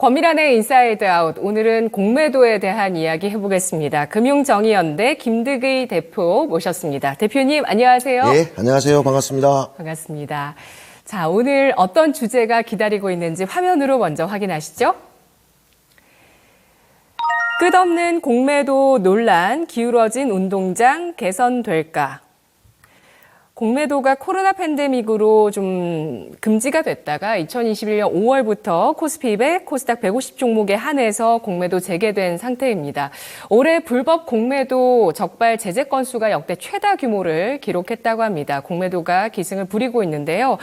권미란의 인사이드 아웃. 오늘은 공매도에 대한 이야기 해보겠습니다. 금융정의연대 김득의 대표 모셨습니다. 대표님 안녕하세요. 네, 안녕하세요. 반갑습니다. 반갑습니다. 자, 오늘 어떤 주제가 기다리고 있는지 화면으로 먼저 확인하시죠. 끝없는 공매도 논란, 기울어진 운동장 개선될까? 공매도가 코로나 팬데믹으로 좀 금지가 됐다가 2021년 5월부터 코스피 200, 코스닥 150 종목에 한해서 공매도 재개된 상태입니다. 올해 불법 공매도 적발 제재 건수가 역대 최다 규모를 기록했다고 합니다. 공매도가 기승을 부리고 있는데요.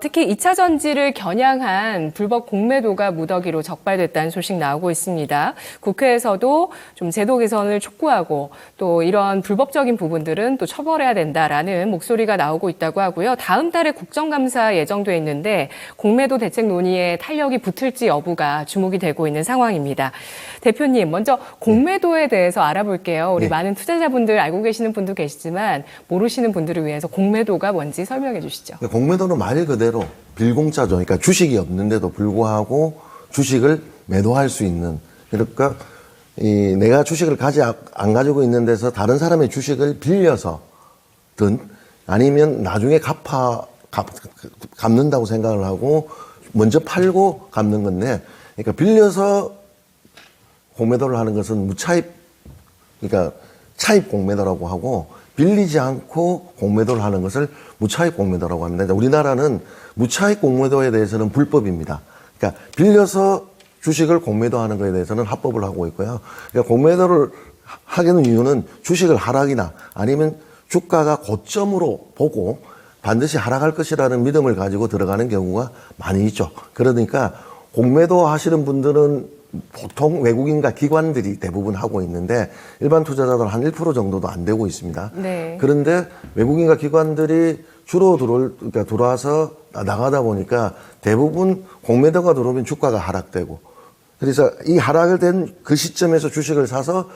특히 2차 전지를 겨냥한 불법 공매도가 무더기로 적발됐다는 소식 나오고 있습니다. 국회에서도 좀 제도 개선을 촉구하고 또 이런 불법적인 부분들은 또 처벌해야 된다라는 목소리가 나오고 있다고 하고요. 다음 달에 국정감사 예정돼 있는데 공매도 대책 논의에 탄력이 붙을지 여부가 주목이 되고 있는 상황입니다. 대표님, 먼저 공매도에 대해서 알아볼게요. 우리 많은 투자자분들 알고 계시는 분도 계시지만 모르시는 분들을 위해서 공매도가 뭔지 설명해 주시죠. 공매도는 말 그대로 빌공짜죠. 그러니까 주식이 없는데도 불구하고 주식을 매도할 수 있는, 그러니까 내가 주식을 안 가지고 있는 데서 다른 사람의 주식을 빌려서든 아니면 나중에 갚는다고 생각을 하고 먼저 팔고 갚는 건데, 그러니까 빌려서 공매도를 하는 것은 무차입, 그러니까 차입 공매도라고 하고, 빌리지 않고 공매도를 하는 것을 무차입 공매도라고 합니다. 우리나라는 무차입 공매도에 대해서는 불법입니다. 그러니까 빌려서 주식을 공매도하는 것에 대해서는 합법을 하고 있고요. 그러니까 공매도를 하게 된 이유는 주식을 하락이나 아니면 주가가 고점으로 보고 반드시 하락할 것이라는 믿음을 가지고 들어가는 경우가 많이 있죠. 그러니까 공매도 하시는 분들은 보통 외국인과 기관들이 대부분 하고 있는데 일반 투자자들은 한 1% 정도도 안 되고 있습니다. 네. 그런데 외국인과 기관들이 주로 들어와서 나가다 보니까 대부분 공매도가 들어오면 주가가 하락되고, 그래서 이 하락을 된 그 시점에서 주식을 사서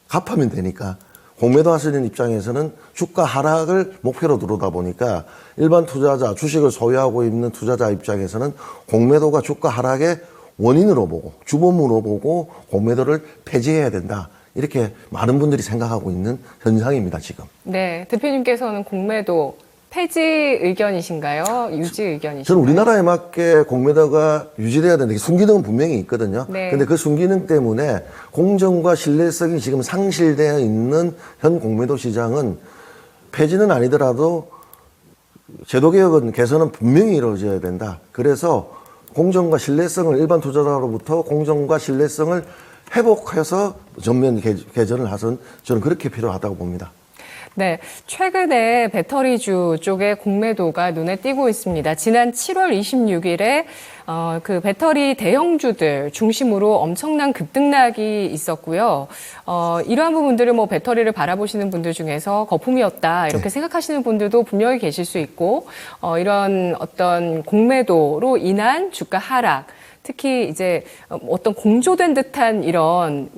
갚으면 되니까 공매도 하시는 입장에서는 주가 하락을 목표로 들어오다 보니까 일반 투자자, 주식을 소유하고 있는 투자자 입장에서는 공매도가 주가 하락의 원인으로 보고 주범으로 보고 공매도를 폐지해야 된다. 이렇게 많은 분들이 생각하고 있는 현상입니다, 지금. 네, 대표님께서는 공매도 폐지 의견이신가요? 유지 의견이신가요? 저는 우리나라에 맞게 공매도가 유지돼야 되는데 순기능은 분명히 있거든요. 네. 근데 그 순기능 때문에 공정과 신뢰성이 지금 상실되어 있는 현 공매도 시장은 폐지는 아니더라도 제도개혁은 개선은 분명히 이루어져야 된다. 그래서 공정과 신뢰성을 일반 투자자로부터 공정과 신뢰성을 회복해서 전면 개선을 하선 저는 그렇게 필요하다고 봅니다. 네, 최근에 배터리주 쪽의 공매도가 눈에 띄고 있습니다. 지난 7월 26일에 그 배터리 대형주들 중심으로 엄청난 급등락이 있었고요. 이러한 부분들을 뭐 배터리를 바라보시는 분들 중에서 거품이었다 이렇게 생각하시는 분들도 분명히 계실 수 있고, 이런 어떤 공매도로 인한 주가 하락, 특히 이제 어떤 공조된 듯한 이런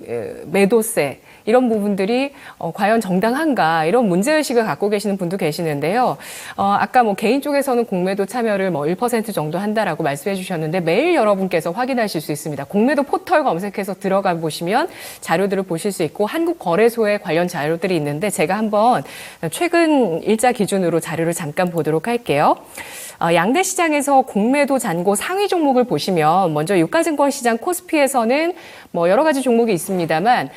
매도세, 이런 부분들이 과연 정당한가, 이런 문제의식을 갖고 계시는 분도 계시는데요. 아까 뭐 개인 쪽에서는 공매도 참여를 뭐 1% 정도 한다라고 말씀해 주셨는데 매일 여러분께서 확인하실 수 있습니다. 공매도 포털 검색해서 들어가 보시면 자료들을 보실 수 있고 한국거래소에 관련 자료들이 있는데 제가 한번 최근 일자 기준으로 자료를 잠깐 보도록 할게요. 양대 시장에서 공매도 잔고 상위 종목을 보시면 먼저 유가증권 시장 코스피에서는 뭐 여러 가지 종목이 있습니다만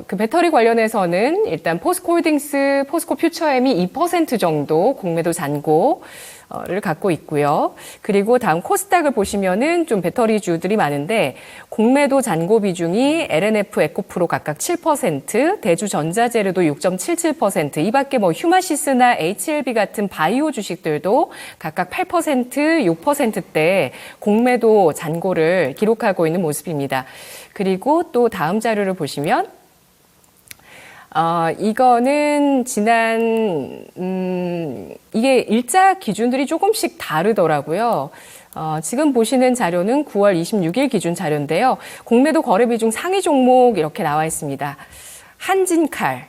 그 배터리 관련해서는 일단 포스코홀딩스, 포스코퓨처엠이 2% 정도 공매도 잔고를 갖고 있고요. 그리고 다음 코스닥을 보시면은 좀 배터리주들이 많은데 공매도 잔고 비중이 LNF, 에코프로 각각 7%, 대주전자재료도 6.77%, 이 밖에 뭐 휴마시스나 HLB 같은 바이오 주식들도 각각 8%, 6%대 공매도 잔고를 기록하고 있는 모습입니다. 그리고 또 다음 자료를 보시면 이거는 지난 이게 일자 기준들이 조금씩 다르더라고요. 지금 보시는 자료는 9월 26일 기준 자료인데요. 공매도 거래 비중 상위 종목 이렇게 나와 있습니다. 한진칼,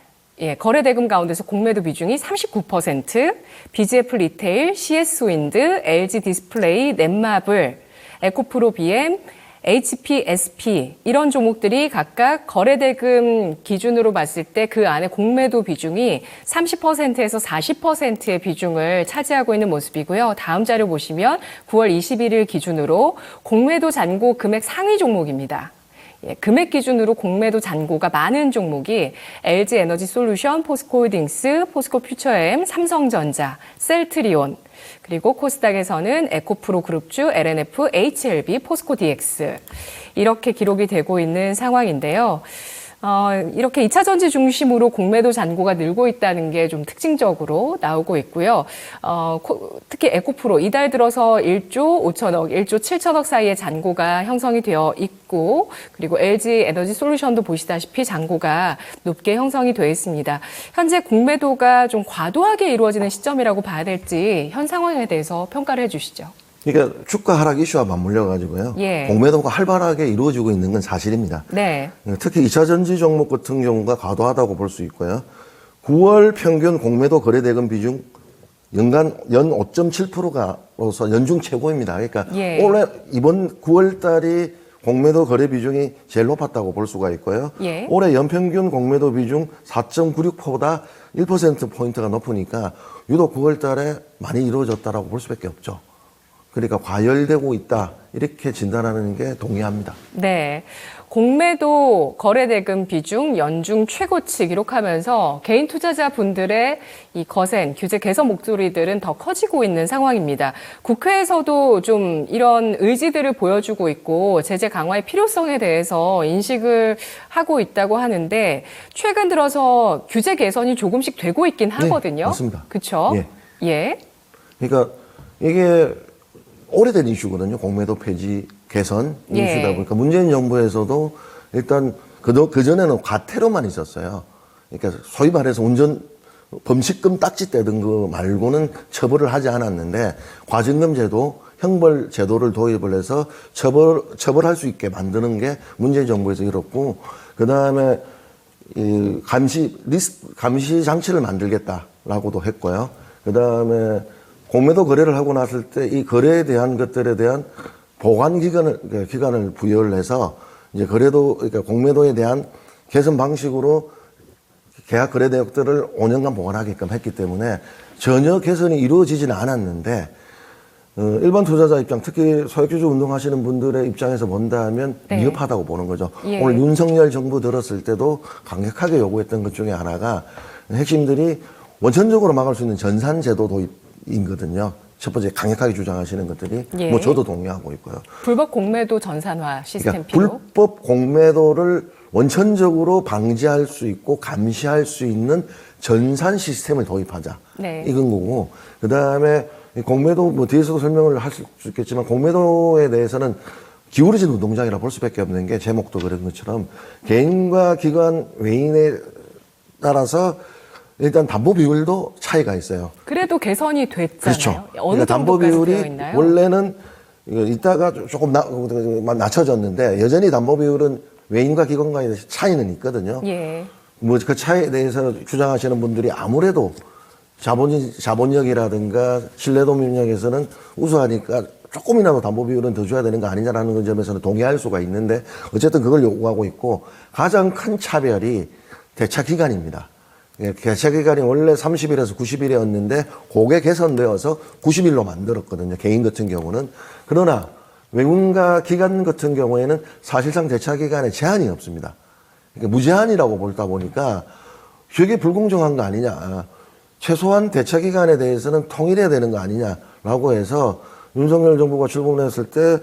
거래 대금 가운데서 공매도 비중이 39%, BGF 리테일, CS윈드, LG 디스플레이, 넷마블, 에코프로 BM, HPSP 이런 종목들이 각각 거래대금 기준으로 봤을 때 그 안에 공매도 비중이 30%에서 40%의 비중을 차지하고 있는 모습이고요. 다음 자료 보시면 9월 21일 기준으로 공매도 잔고 금액 상위 종목입니다. 예, 금액 기준으로 공매도 잔고가 많은 종목이 LG에너지솔루션, 포스코홀딩스, 포스코퓨처엠, 삼성전자, 셀트리온, 그리고 코스닥에서는 에코프로그룹주, LNF, HLB, 포스코DX 이렇게 기록이 되고 있는 상황인데요. 이렇게 2차 전지 중심으로 공매도 잔고가 늘고 있다는 게 좀 특징적으로 나오고 있고요. 특히 에코프로 이달 들어서 1조 5천억, 1조 7천억 사이의 잔고가 형성이 되어 있고, 그리고 LG 에너지 솔루션도 보시다시피 잔고가 높게 형성이 되어 있습니다. 현재 공매도가 좀 과도하게 이루어지는 시점이라고 봐야 될지 현 상황에 대해서 평가를 해주시죠. 그러니까 주가 하락 이슈와 맞물려 가지고요. 예. 공매도가 활발하게 이루어지고 있는 건 사실입니다. 네. 특히 2차 전지 종목 같은 경우가 과도하다고 볼 수 있고요. 9월 평균 공매도 거래대금 비중 연 5.7%가로서 연중 최고입니다. 그러니까 예. 올해 이번 9월 달이 공매도 거래 비중이 제일 높았다고 볼 수가 있고요. 예. 올해 연평균 공매도 비중 4.96%보다 1%포인트가 높으니까 유독 9월 달에 많이 이루어졌다라고 볼 수밖에 없죠. 그러니까 과열되고 있다 이렇게 진단하는 게 동의합니다. 네. 공매도 거래대금 비중 연중 최고치 기록하면서 개인 투자자분들의 이 거센 규제 개선 목소리들은 더 커지고 있는 상황입니다. 국회에서도 좀 이런 의지들을 보여주고 있고 제재 강화의 필요성에 대해서 인식을 하고 있다고 하는데 최근 들어서 규제 개선이 조금씩 되고 있긴 하거든요. 네, 맞습니다. 그렇죠? 예. 예. 그러니까 이게 오래된 이슈거든요. 공매도 폐지 개선 예. 이슈다 보니까 문재인 정부에서도 일단 그전에는 과태료만 있었어요. 그러니까 소위 말해서 범칙금 딱지 떼던 거 말고는 처벌을 하지 않았는데 과징금 제도, 형벌 제도를 도입을 해서 처벌할 수 있게 만드는 게 문재인 정부에서 이뤘고, 그 다음에 감시 장치를 만들겠다라고도 했고요. 그 다음에 공매도 거래를 하고 났을 때 이 거래에 대한 것들에 대한 보관 기간을 부여를 해서 이제 그러니까 공매도에 대한 개선 방식으로 계약 거래 내역들을 5년간 보관하게끔 했기 때문에 전혀 개선이 이루어지지는 않았는데, 일반 투자자 입장, 특히 소액주주 운동하시는 분들의 입장에서 본다면 네. 위협하다고 보는 거죠. 예. 오늘 윤석열 정부 들었을 때도 강력하게 요구했던 것 중에 하나가 핵심들이 원천적으로 막을 수 있는 전산제도 도입이거든요. 첫 번째 강력하게 주장하시는 것들이 예. 뭐 저도 동의하고 있고요. 불법 공매도 전산화 시스템 그러니까 필요. 불법 공매도를 원천적으로 방지할 수 있고 감시할 수 있는 전산 시스템을 도입하자. 네. 이건 거고, 그 다음에 공매도 뭐 뒤에서도 설명을 할 수 있겠지만 공매도에 대해서는 기울어진 운동장이라 볼 수밖에 없는 게 제목도 그런 것처럼 개인과 기관 외인에 따라서 일단 담보 비율도 차이가 있어요. 그래도 개선이 됐잖아요. 그렇죠. 어느 그러니까 담보 정도까지 되어 비율이 있나요? 원래는 이따가 조금 낮춰졌는데 여전히 담보 비율은 외인과 기관과의 차이는 있거든요. 예. 뭐 그 차이에 대해서 주장하시는 분들이 아무래도 자본력이라든가 신뢰도 면역에서는 우수하니까 조금이라도 담보 비율은 더 줘야 되는 거 아니냐라는 점에서는 동의할 수가 있는데 어쨌든 그걸 요구하고 있고, 가장 큰 차별이 대차 기간입니다. 대차 기간이 원래 30일에서 90일이었는데 그게 개선되어서 90일로 만들었거든요. 개인 같은 경우는. 그러나 외국인과 기관 같은 경우에는 사실상 대차 기간에 제한이 없습니다. 그러니까 무제한이라고 보다 보니까 되게 불공정한 거 아니냐. 최소한 대차 기간에 대해서는 통일해야 되는 거 아니냐라고 해서 윤석열 정부가 출범했을 때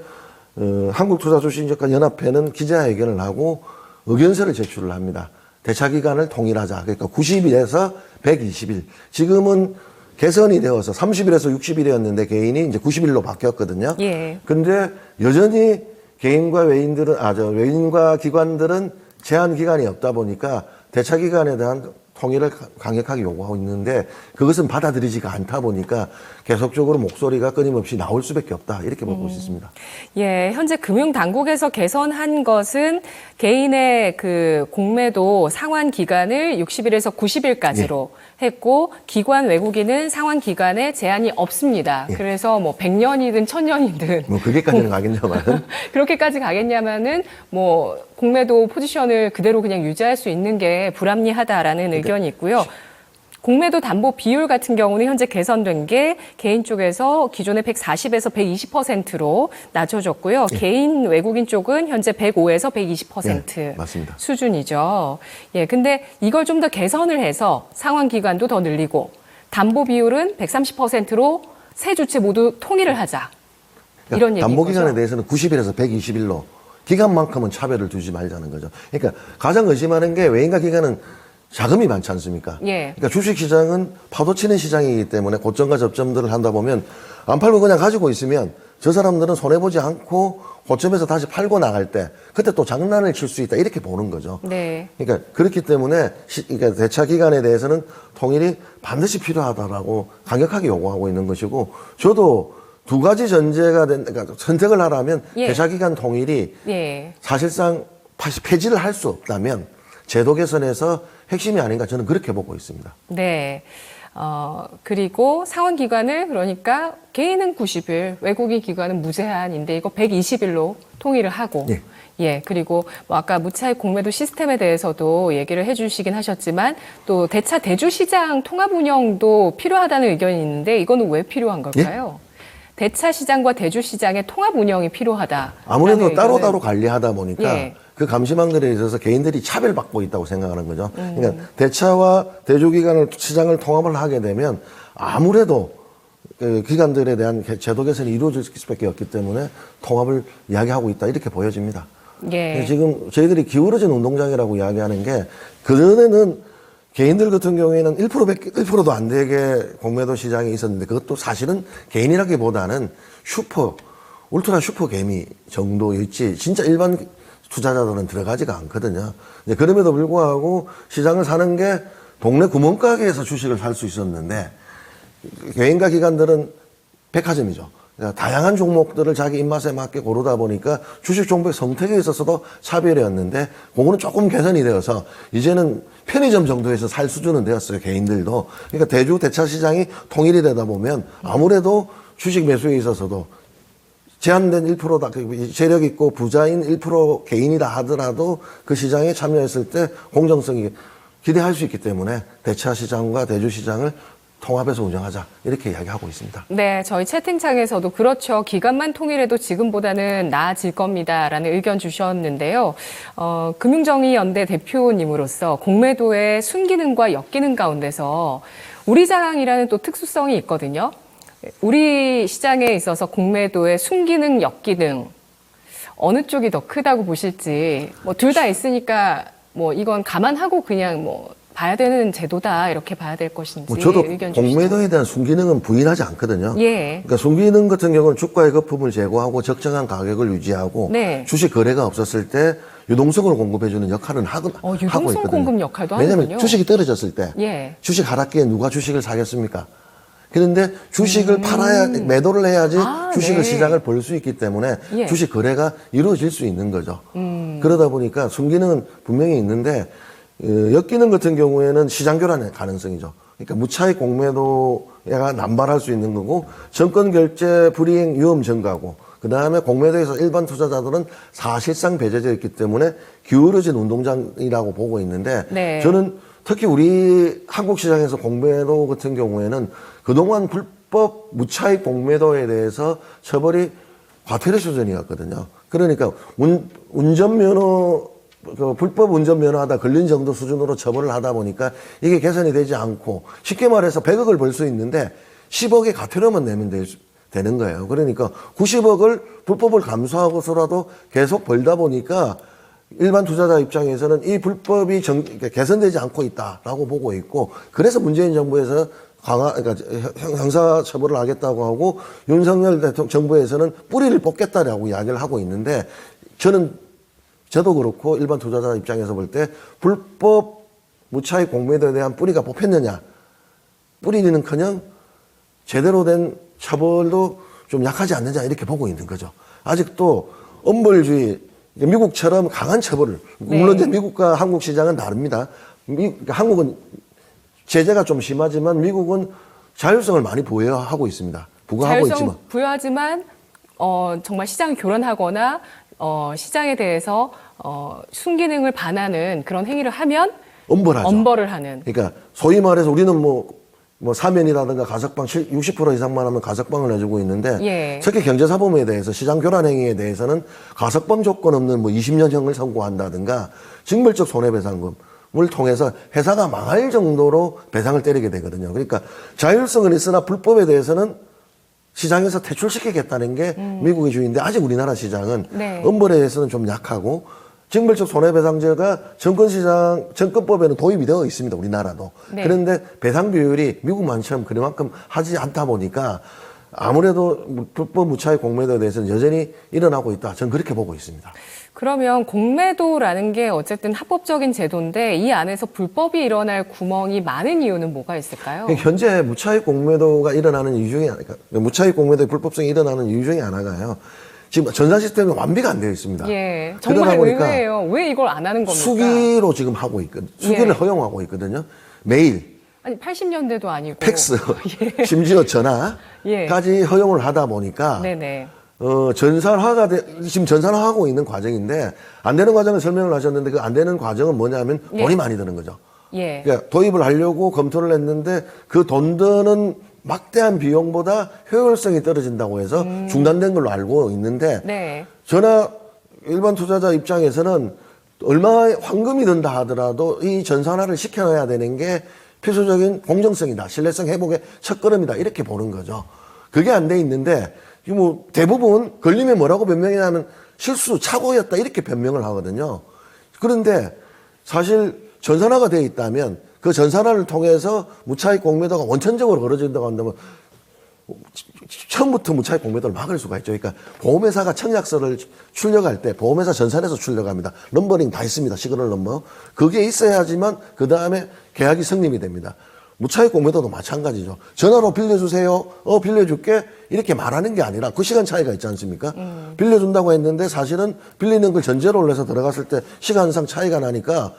한국투자주신적관연합회는 기자회견을 하고 의견서를 제출을 합니다. 대차 기간을 통일하자. 그러니까 90일에서 120일. 지금은 개선이 되어서 30일에서 60일이었는데 개인이 이제 90일로 바뀌었거든요. 예. 근데 여전히 개인과 외인과 기관들은 제한 기간이 없다 보니까 대차 기간에 대한 통일을 강력하게 요구하고 있는데 그것은 받아들이지가 않다 보니까 계속적으로 목소리가 끊임없이 나올 수밖에 없다 이렇게 보고 있습니다. 예, 현재 금융당국에서 개선한 것은 개인의 그 공매도 상환 기간을 60일에서 90일까지로 했고 기관 외국인은 상환 기간에 제한이 없습니다. 그래서 뭐 100년이든 1000년이든 뭐 그게까지는 가겠냐만 그렇게까지 가겠냐면은 뭐 공매도 포지션을 그대로 그냥 유지할 수 있는 게 불합리하다라는 의견이 있고요. 공매도 담보 비율 같은 경우는 현재 개선된 게 개인 쪽에서 기존의 140에서 120%로 낮춰졌고요. 개인 외국인 쪽은 현재 105에서 120% 맞습니다. 수준이죠. 예, 근데 이걸 좀 더 개선을 해서 상환 기간도 더 늘리고 담보 비율은 130%로 세 주체 모두 통일을 하자. 이런 얘기인 담보 기간에 거죠? 대해서는 90일에서 120일로 기간만큼은 차별을 두지 말자는 거죠. 그러니까 가장 의심하는 게 외인가 기간은 자금이 많지 않습니까? 예. 그러니까 주식시장은 파도 치는 시장이기 때문에 고점과 접점들을 한다 보면 안 팔고 그냥 가지고 있으면 저 사람들은 손해보지 않고 고점에서 다시 팔고 나갈 때 그때 또 장난을 칠 수 있다 이렇게 보는 거죠. 네. 그러니까 그렇기 때문에 그러니까 대차 기간에 대해서는 통일이 반드시 필요하다라고 강력하게 요구하고 있는 것이고 저도 두 가지 전제가 그러니까 선택을 하라면 예. 대차 기간 통일이 예. 사실상 폐지를 할 수 없다면 제도 개선에서 핵심이 아닌가 저는 그렇게 보고 있습니다. 네. 그리고 상환 기간을 그러니까 개인은 90일, 외국인 기관은 무제한인데 이거 120일로 통일을 하고 예. 예, 그리고 뭐 아까 무차익 공매도 시스템에 대해서도 얘기를 해주시긴 하셨지만 또 대차 대주시장 통합 운영도 필요하다는 의견이 있는데 이거는 왜 필요한 걸까요? 대차 시장과 대주 시장의 통합 운영이 필요하다. 아무래도 따로따로 관리하다 보니까 예. 그 감시망들에 있어서 개인들이 차별받고 있다고 생각하는 거죠. 그러니까 대차와 대주기관을 시장을 통합을 하게 되면 아무래도 그 기관들에 대한 제도 개선이 이루어질 수밖에 없기 때문에 통합을 이야기하고 있다 이렇게 보여집니다. 예. 지금 저희들이 기울어진 운동장이라고 이야기하는 게 그전에는 개인들 같은 경우에는 1%도 안 되게 공매도 시장이 있었는데 그것도 사실은 개인이라기보다는 울트라 슈퍼 개미 정도였지 진짜 일반 투자자들은 들어가지가 않거든요. 이제 그럼에도 불구하고 시장을 사는 게 동네 구멍가게에서 주식을 살 수 있었는데 개인과 기관들은 백화점이죠. 그러니까 다양한 종목들을 자기 입맛에 맞게 고르다 보니까 주식 종목의 선택에 있어서도 차별이었는데 그거는 조금 개선이 되어서 이제는 편의점 정도에서 살 수준은 되었어요. 개인들도. 그러니까 대주 대차 시장이 통일이 되다 보면 아무래도 주식 매수에 있어서도 제한된 1%다, 재력 있고 부자인 1% 개인이다 하더라도 그 시장에 참여했을 때 공정성이 기대할 수 있기 때문에 대차 시장과 대주 시장을 통합해서 운영하자 이렇게 이야기하고 있습니다. 네, 저희 채팅창에서도 그렇죠. 기간만 통일해도 지금보다는 나아질 겁니다라는 의견 주셨는데요. 금융정의연대 대표님으로서 공매도의 순기능과 역기능 가운데서 우리장이라는 또 특수성이 있거든요. 우리 시장에 있어서 공매도의 순기능, 역기능 어느 쪽이 더 크다고 보실지 뭐 둘 다 있으니까 뭐 이건 감안하고 그냥 뭐 봐야 되는 제도다 이렇게 봐야 될 것인지 저도 의견 주시죠. 공매도에 대한 순기능은 부인하지 않거든요. 예. 그러니까 순기능 같은 경우는 주가의 거품을 제거하고 적정한 가격을 유지하고 네. 주식 거래가 없었을 때 유동성을 공급해주는 역할은 하고 유동성 있거든요. 공급 역할도 왜냐하면 하는군요. 주식이 떨어졌을 때 예. 주식 하락기에 누가 주식을 사겠습니까? 그런데 주식을 팔아야 매도를 해야지 주식을 네. 시장을 볼 수 있기 때문에 예. 주식 거래가 이루어질 수 있는 거죠. 그러다 보니까 순기능은 분명히 있는데 역기능 같은 경우에는 시장 교란의 가능성이죠. 그러니까 무차익 공매도가 남발할 수 있는 거고 정권 결제 불이행 위험 증가고 그 다음에 공매도에서 일반 투자자들은 사실상 배제되어 있기 때문에 기울어진 운동장이라고 보고 있는데 네. 저는 특히 우리 한국 시장에서 공매도 같은 경우에는 그동안 불법 무차익 공매도에 대해서 처벌이 과태료 수준이었거든요. 그러니까 운전면허 불법 운전면허하다 걸린 정도 수준으로 처벌을 하다 보니까 이게 개선이 되지 않고 쉽게 말해서 100억을 벌 수 있는데 10억의 과태료만 내면 되는 거예요. 그러니까 90억을 불법을 감수하고서라도 계속 벌다 보니까 일반 투자자 입장에서는 이 불법이 개선되지 않고 있다라고 보고 있고 그래서 문재인 정부에서 그러니까 형사 처벌을 하겠다고 하고 윤석열 대통령 정부에서는 뿌리를 뽑겠다라고 이야기를 하고 있는데 저도 그렇고 일반 투자자 입장에서 볼 때 불법 무차익 공매도에 대한 뿌리가 뽑혔느냐. 뿌리는커녕 제대로 된 처벌도 좀 약하지 않느냐 이렇게 보고 있는 거죠. 아직도 엄벌주의, 미국처럼 강한 처벌을, 물론 이제 미국과 한국 시장은 다릅니다. 한국은 제재가 좀 심하지만 미국은 자율성을 많이 부여하고 있습니다. 부과하고 자율성 있지만. 부여하지만 정말 시장을 교란하거나 시장에 대해서 순기능을 반하는 그런 행위를 하면 엄벌하죠. 엄벌을 하는. 그러니까 소위 말해서 우리는 뭐 사면이라든가 가석방 60% 이상만 하면 가석방을 해주고 있는데 예. 특히 경제사범에 대해서 시장 교란 행위에 대해서는 가석방 조건 없는 뭐 20년형을 선고한다든가 징벌적 손해배상금을 통해서 회사가 망할 정도로 배상을 때리게 되거든요. 그러니까 자율성은 있으나 불법에 대해서는 시장에서 퇴출시키겠다는 게 미국의 주의인데 아직 우리나라 시장은 네. 엄벌에 대해서는 좀 약하고 징벌적 손해배상제가 정권법에는 도입이 되어 있습니다. 우리나라도. 네. 그런데 배상 비율이 미국만처럼 그만큼 하지 않다 보니까 아무래도 불법 무차익 공매도에 대해서는 여전히 일어나고 있다. 저는 그렇게 보고 있습니다. 그러면 공매도라는 게 어쨌든 합법적인 제도인데 이 안에서 불법이 일어날 구멍이 많은 이유는 뭐가 있을까요? 현재 무차익 공매도가 일어나는 이유 중에 하나가, 무차익 공매도의 불법성이 일어나는 이유 중에 하나가요. 지금 전산 시스템이 완비가 안 되어 있습니다. 예, 정말 그러다 보니까 의외예요. 왜 이걸 안 하는 겁니까? 수기로 지금 하고 있거든요. 수기를 예. 허용하고 있거든요. 메일, 아니 80년대도 아니고 팩스, 예. 심지어 전화까지 예. 허용을 하다 보니까 네네. 지금 전산화하고 있는 과정인데 안 되는 과정을 설명을 하셨는데 그 안 되는 과정은 뭐냐면 돈이 예. 많이 드는 거죠. 예. 그러니까 도입을 하려고 검토를 했는데 그 돈 드는 막대한 비용보다 효율성이 떨어진다고 해서 중단된 걸로 알고 있는데 네. 일반 투자자 입장에서는 얼마 황금이 든다 하더라도 이 전산화를 시켜놔야 되는 게 필수적인 공정성이다. 신뢰성 회복의 첫걸음이다. 이렇게 보는 거죠. 그게 안 돼 있는데 뭐 대부분 걸리면 뭐라고 변명이냐면 실수, 착오였다. 이렇게 변명을 하거든요. 그런데 사실 전산화가 돼 있다면 그 전산화를 통해서 무차익 공매도가 원천적으로 벌어진다고 한다면 처음부터 무차익 공매도를 막을 수가 있죠. 그러니까 보험회사가 청약서를 출력할 때 보험회사 전산에서 출력합니다. 넘버링 다 있습니다. 시그널 넘버. 그게 있어야지만 그 다음에 계약이 성립이 됩니다. 무차익 공매도도 마찬가지죠. 전화로 빌려주세요. 빌려줄게. 이렇게 말하는 게 아니라 그 시간 차이가 있지 않습니까? 빌려준다고 했는데 사실은 빌리는 걸 전제로 해서 들어갔을 때 시간상 차이가 나니까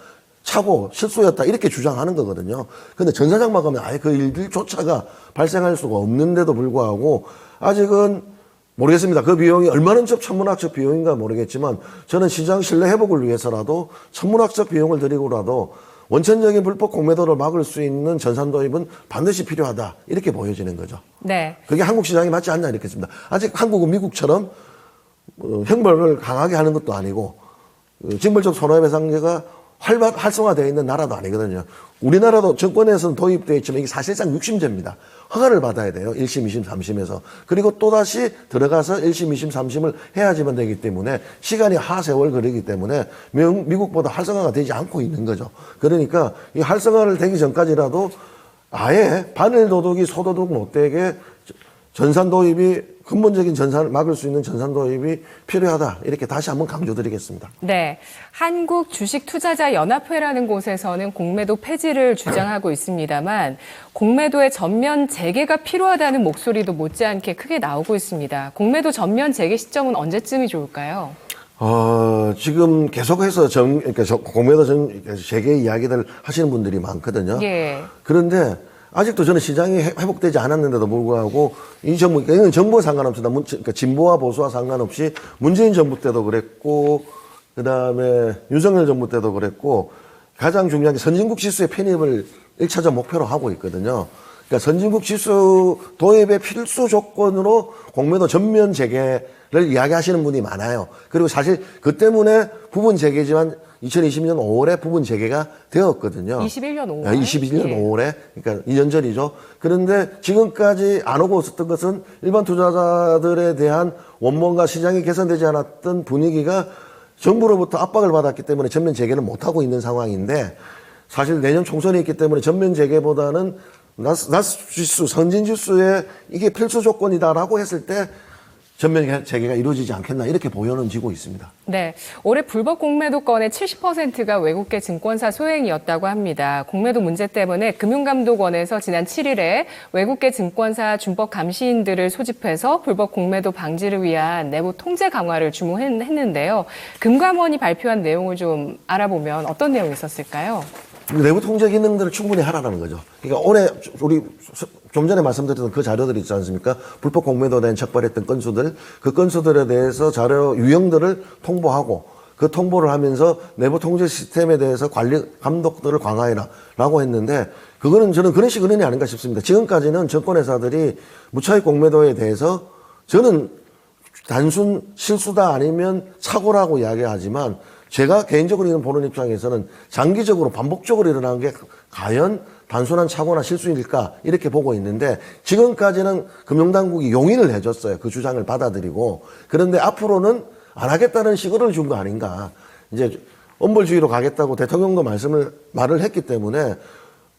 차고 실수였다 이렇게 주장하는 거거든요. 근데 전사장 막으면 아예 그 일조차가 발생할 수가 없는데도 불구하고 아직은 모르겠습니다. 그 비용이 얼마나 천문학적 비용인가 모르겠지만 저는 시장 신뢰 회복을 위해서라도 천문학적 비용을 들이고라도 원천적인 불법 공매도를 막을 수 있는 전산 도입은 반드시 필요하다 이렇게 보여지는 거죠. 네. 그게 한국 시장이 맞지 않나 이렇게 했습니다. 아직 한국은 미국처럼 형벌을 강하게 하는 것도 아니고 징벌적 손해배상제가 활성화되어 있는 나라도 아니거든요. 우리나라도 정권에서는 도입되어 있지만 이게 사실상 6심제입니다. 허가를 받아야 돼요. 1심, 2심, 3심에서. 그리고 또다시 들어가서 1심, 2심, 3심을 해야지만 되기 때문에 시간이 하세월 걸리기 때문에 미국보다 활성화가 되지 않고 있는 거죠. 그러니까 이 활성화를 되기 전까지라도 아예 바늘 도둑이 소도둑 못되게 전산 도입이 근본적인 전산을 막을 수 있는 전산 도입이 필요하다. 이렇게 다시 한번 강조드리겠습니다. 네. 한국 주식투자자연합회라는 곳에서는 공매도 폐지를 주장하고 있습니다만 공매도의 전면 재개가 필요하다는 목소리도 못지않게 크게 나오고 있습니다. 공매도 전면 재개 시점은 언제쯤이 좋을까요? 지금 계속해서 공매도 재개 이야기들 하시는 분들이 많거든요. 예. 그런데 아직도 저는 시장이 회복되지 않았는데도 불구하고 이 정부, 이건 정부와 상관없습니다. 그러니까 진보와 보수와 상관없이 문재인 정부 때도 그랬고, 그 다음에 윤석열 정부 때도 그랬고, 가장 중요한 게 선진국 지수의 편입을 1차적 목표로 하고 있거든요. 그러니까 선진국 지수 도입의 필수 조건으로 공매도 전면 재개를 이야기하시는 분이 많아요. 그리고 사실 그 때문에 부분 재개지만 2020년 5월에 부분 재개가 되었거든요. 21년 5월. 21년 예. 5월에, 그러니까 2년 전이죠. 그런데 지금까지 안 오고 있었던 것은 일반 투자자들에 대한 원본과 시장이 개선되지 않았던 분위기가 정부로부터 압박을 받았기 때문에 전면 재개는 못하고 있는 상황인데 사실 내년 총선이 있기 때문에 전면 재개보다는 나스 지수, 선진 지수에 이게 필수 조건이다라고 했을 때 전면 재개가 이루어지지 않겠나 이렇게 보여지고 있습니다. 네, 올해 불법 공매도 건의 70%가 외국계 증권사 소행이었다고 합니다. 공매도 문제 때문에 금융감독원에서 지난 7일에 외국계 증권사 준법 감시인들을 소집해서 불법 공매도 방지를 위한 내부 통제 강화를 주문했는데요. 금감원이 발표한 내용을 좀 알아보면 어떤 내용이 있었을까요? 내부 통제 기능들을 충분히 하라는 거죠. 그러니까 올해 우리 좀 전에 말씀드렸던 그 자료들 있지 않습니까? 불법 공매도에 대한 적발했던 건수들, 그 건수들에 대해서 자료 유형들을 통보하고 그 통보를 하면서 내부 통제 시스템에 대해서 관리 감독들을 강화해라라고 했는데 그거는 저는 그런 식의 은연이 아닌가 싶습니다. 지금까지는 증권회사들이 무차익 공매도에 대해서 저는 단순 실수다 아니면 사고라고 이야기하지만 제가 개인적으로 보는 입장에서는 장기적으로 반복적으로 일어나는 게 과연 단순한 사고나 실수일까 이렇게 보고 있는데 지금까지는 금융당국이 용인을 해줬어요. 그 주장을 받아들이고. 그런데 앞으로는 안 하겠다는 시그널을 준 거 아닌가. 이제 엄벌주의로 가겠다고 대통령도 말을 했기 때문에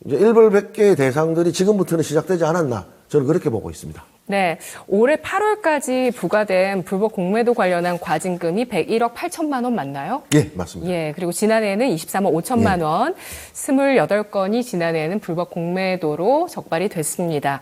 이제 일벌백계의 대상들이 지금부터는 시작되지 않았나. 저는 그렇게 보고 있습니다. 네, 올해 8월까지 부과된 불법 공매도 관련한 과징금이 101억 8천만 원 맞나요? 예, 맞습니다. 예, 그리고 지난해에는 23억 5천만 원, 28건이 지난해에는 불법 공매도로 적발이 됐습니다.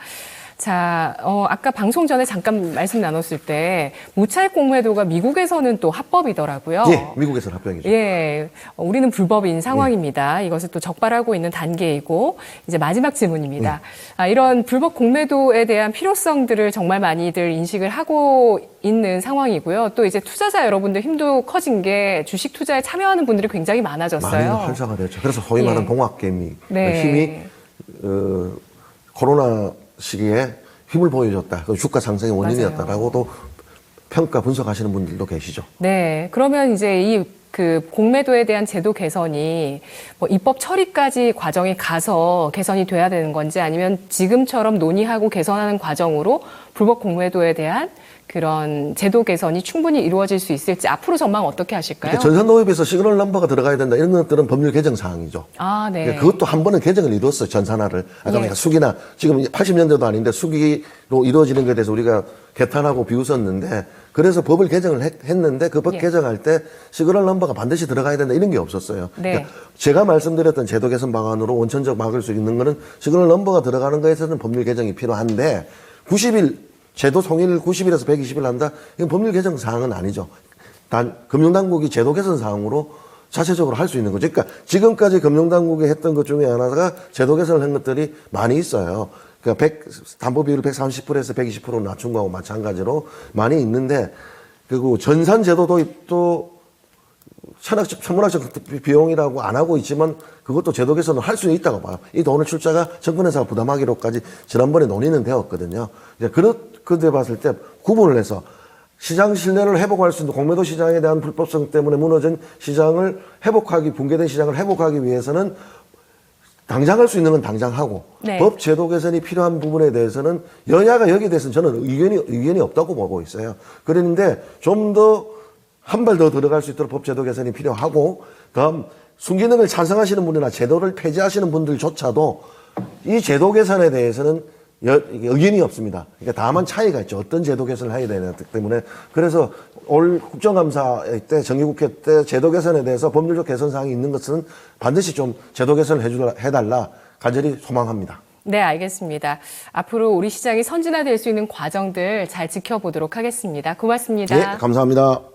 자, 아까 방송 전에 잠깐 말씀 나눴을 때 무차익 공매도가 미국에서는 또 합법이더라고요. 예, 미국에서는 합법이죠. 예, 우리는 불법인 상황입니다. 이것을 또 적발하고 있는 단계이고 이제 마지막 질문입니다. 이런 불법 공매도에 대한 필요성들을 정말 많이들 인식을 하고 있는 상황이고요. 또 이제 투자자 여러분들 힘도 커진 게 주식 투자에 참여하는 분들이 굉장히 많아졌어요. 많이 활성화됐죠. 그래서 소위 말하는 동학개미 네. 힘이 코로나 시기에 힘을 보여줬다. 그 주가 상승의 원인이었다라고도 평가 분석하시는 분들도 계시죠. 네, 그러면 이제 이 그 공매도에 대한 제도 개선이 뭐 입법 처리까지 과정이 가서 개선이 돼야 되는 건지 아니면 지금처럼 논의하고 개선하는 과정으로 불법 공매도에 대한 그런 제도 개선이 충분히 이루어질 수 있을지 앞으로 전망 어떻게 하실까요? 그러니까 전산도입에서 시그널 넘버가 들어가야 된다. 이런 것들은 법률 개정 사항이죠. 아, 네. 그러니까 그것도 한 번은 개정을 이뤘어요. 전산화를. 아까 그러니까 수기나 지금 80년대도 아닌데 수기로 이루어지는 것에 대해서 우리가 개탄하고 비웃었는데 그래서 법을 개정을 했는데 그 법 개정할 때 시그널 넘버가 반드시 들어가야 된다 이런 게 없었어요. 네. 그러니까 제가 말씀드렸던 제도 개선 방안으로 원천적 막을 수 있는 거는 시그널 넘버가 들어가는 거에서는 법률 개정이 필요한데 90일 제도 통일 90일에서 120일 한다? 이건 법률 개정 사항은 아니죠. 단 금융당국이 제도 개선 사항으로 자체적으로 할 수 있는 거죠. 그러니까 지금까지 금융당국이 했던 것 중에 하나가 제도 개선을 한 것들이 많이 있어요. 그러니까 담보 비율을 130%에서 120%로 낮춘 거하고 마찬가지로 많이 있는데 그리고 전산 제도 도입도 천문학적 비용이라고 안 하고 있지만 그것도 제도 개선을 할 수는 있다고 봐요. 이 돈을 출자가 정권회사가 부담하기로까지 지난번에 논의는 되었거든요. 그렇게 봤을 때 구분을 해서 시장 신뢰를 회복할 수 있는 공매도 시장에 대한 불법성 때문에 무너진 시장을 붕괴된 시장을 회복하기 위해서는 당장 할 수 있는 건 당장 하고 네. 법 제도 개선이 필요한 부분에 대해서는 여야가 여기에 대해서는 저는 의견이 없다고 보고 있어요. 그런데 좀 더 한 발 더 들어갈 수 있도록 법 제도 개선이 필요하고 다음 순기능을 찬성하시는 분이나 제도를 폐지하시는 분들조차도 이 제도 개선에 대해서는 의견이 없습니다. 그러니까 다만 차이가 있죠. 어떤 제도 개선을 해야 되기 때문에 그래서 올 국정감사 때 정기국회 때 제도 개선에 대해서 법률적 개선 사항이 있는 것은 반드시 좀 제도 개선을 해달라 간절히 소망합니다. 네, 알겠습니다. 앞으로 우리 시장이 선진화될 수 있는 과정들 잘 지켜보도록 하겠습니다. 고맙습니다. 네, 감사합니다.